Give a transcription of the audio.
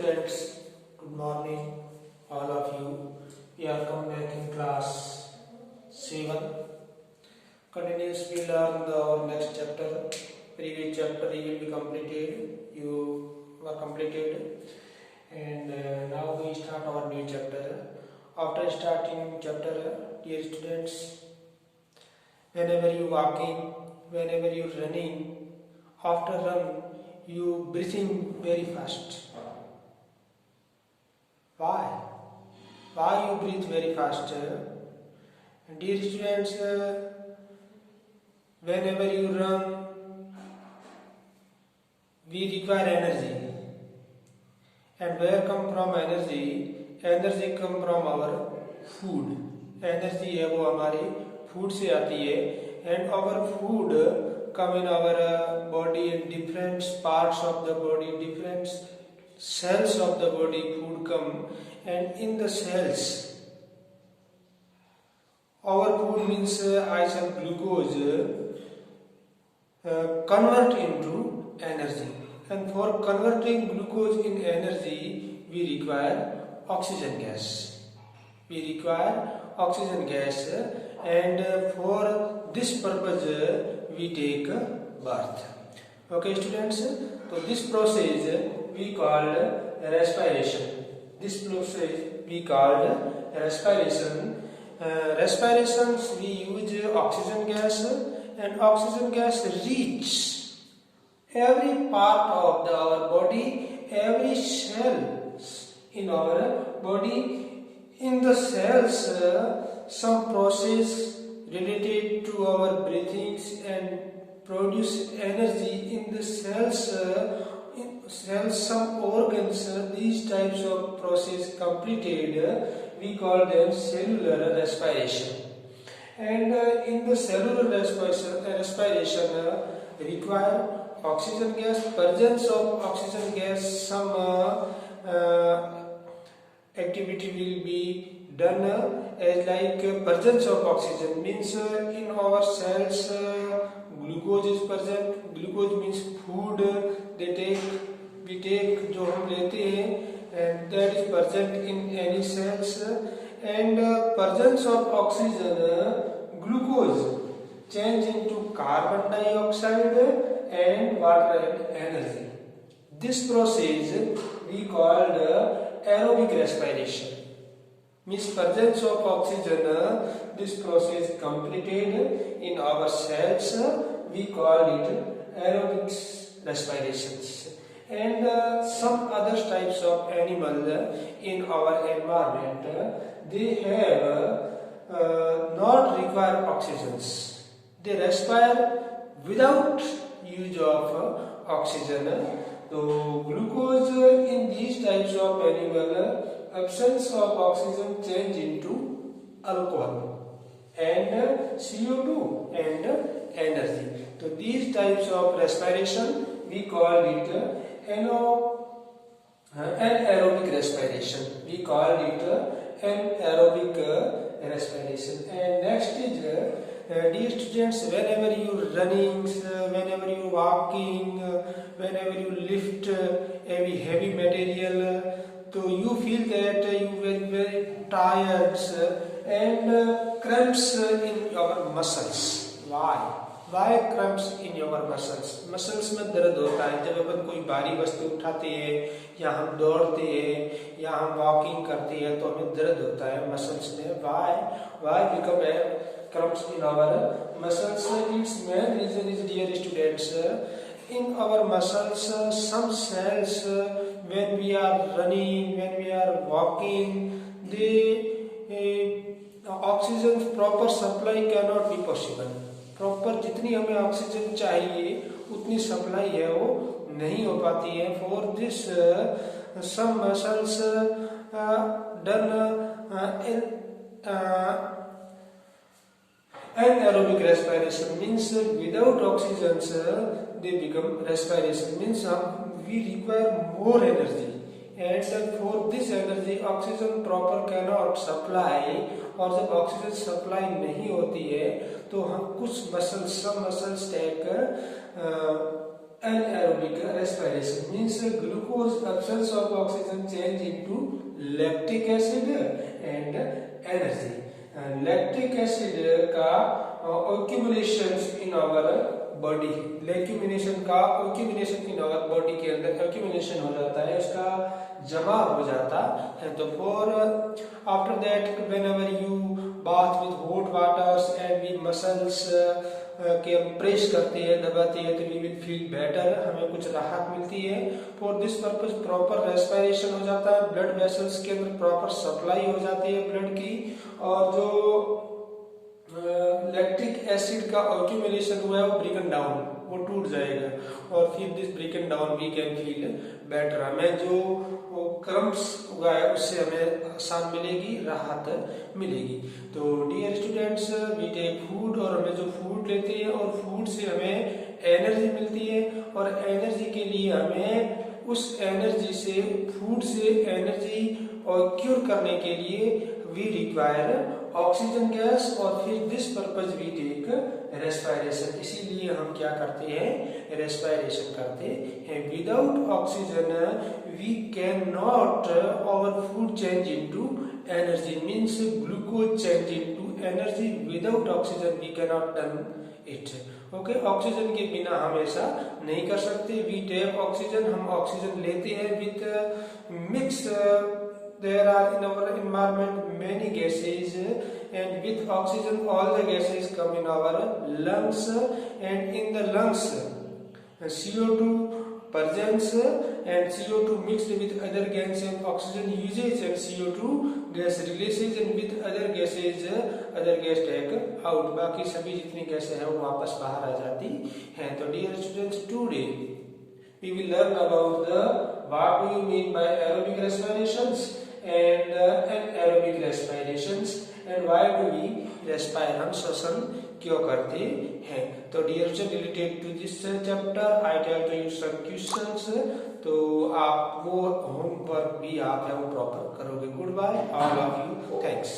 students, good morning, all of you. We are come back in class 7. Continuously learn our next chapter. Previous chapter you will be completed. You were completed, and now we start our new chapter. After starting chapter, dear students, whenever you walking, whenever you running, after run, you breathing very fast. Why? Why you breathe very fast? Dear students, whenever you run, we require energy. And where come from energy? Energy come from our food. Energy है वो हमारी food से आती है. And our food come in our body in different parts of the body, different cells of the body. Food come, and in the cells, our food means ice and glucose convert into energy. And for converting glucose in energy, we require oxygen gas. We require oxygen gas, and for this purpose we take birth. Okay, students. So this process we called respiration. This process we called respiration. Respirations we use oxygen gas, and oxygen gas reach every part of our body, every cell in our body. In the cells, some process related to our breathings and produce energy in the cells. Some organs, these types of process completed, we call them cellular respiration. And in the cellular respiration require oxygen gas, presence of oxygen gas. Some activity will be done as like presence of oxygen means in our cells glucose is present. Glucose means food we take जो हम लेते हैं, and that is present in any cells. And presence of oxygen, glucose change into carbon dioxide and water and energy. This process we called aerobic respiration. Means presence of oxygen, this process completed in our cells, we call it aerobic respirations. And some other types of animal in our environment, they have not require oxygens. They respire without use of oxygen. So glucose in these types of animal, absence of oxygen change into alcohol and CO2 and energy. So these types of respiration we call it anaerobic respiration. We call it anaerobic respiration. And next is, dear students, whenever you running, whenever you walking, whenever you lift heavy material, so you feel that you very tired and cramps in your muscles. Why? Why cramps in your muscles? Muscles में दर्द होता है जब अपन कोई भारी वस्तु उठाते हैं, या हम दौड़ते हैं, या हम वॉकिंग करते हैं, तो हमें दर्द होता है मसल्स में. Why become cramps in our muscles? Its main reason is, dear students, in our muscles some cells, when we are running, when we are walking, oxygen proper supply cannot be possible. Proper जितनी हमें oxygen चाहिए उतनी supply है वो नहीं हो पाती है. For this some muscles done anaerobic respiration means without oxygen they become respiration means we require more energy, and for this energy oxygen proper cannot supply. और जब ऑक्सीजन सप्लाई नहीं होती है तो हम कुछ muscles take anaerobic respiration respiration means glucose absence of oxygen change into lactic acid and energy. Lactic acid का accumulations in our body, accumulation का accumulation in our body के अंदर accumulation हो जाता है, उसका जमा हो जाता है. तो for after that whenever you bath with hot waters and with muscles के हम प्रेस करते हैं, दबाते हैं, तो वी विल फील बेटर, हमें कुछ राहत मिलती है. For this purpose proper respiration हो जाता है, ब्लड वेसल्स के अंदर प्रॉपर सप्लाई हो जाती है ब्लड की, और जो लैक्टिक एसिड का एक्यूमुलेशन हुआ है वो ब्रेकन डाउन, वो टूट जाएगा, और फिर this broken down we can feel better. हमें जो क्रम्स हुआ है उससे हमें आसान मिलेगी, राहत मिलेगी. तो dear students, we take food, और हमें जो फूड लेते हैं और फूड से हमें एनर्जी मिलती है, और एनर्जी के लिए हमें उस एनर्जी से, फूड से एनर्जी और क्योर करने के लिए वी रिक्वायर ऑक्सीजन गैस, और फिर this purpose we take respiration. इसीलिए हम क्या करते हैं, रेस्पिरेशन करते हैं. Without oxygen we can not our food change into energy, means glucose change into energy. Without oxygen we can not done it. Okay, oxygen के बिना हम ऐसा नहीं कर सकते. वी टेक ऑक्सीजन, हम ऑक्सीजन लेते हैं with mix. There are in our environment many gases, and with oxygen all the gases come in our lungs, and in the lungs CO2 presence and CO2 mixed with other gases, and oxygen usage and CO2 gas releases, and with other gases other gas take out. बाकी सभी जितनी गैसें हैं वो वापस बाहर आ जाती हैं. तो dear students, today we will learn about the what do you mean by aerobic respirations and anaerobic respirations, and why do we respire, हम श्वसन क्यों करते हैं. तो dear student, related to this chapter I tell to you some questions. तो आप वो homework भी आप है वो प्रॉपर करोगे. Good bye all of you, thanks.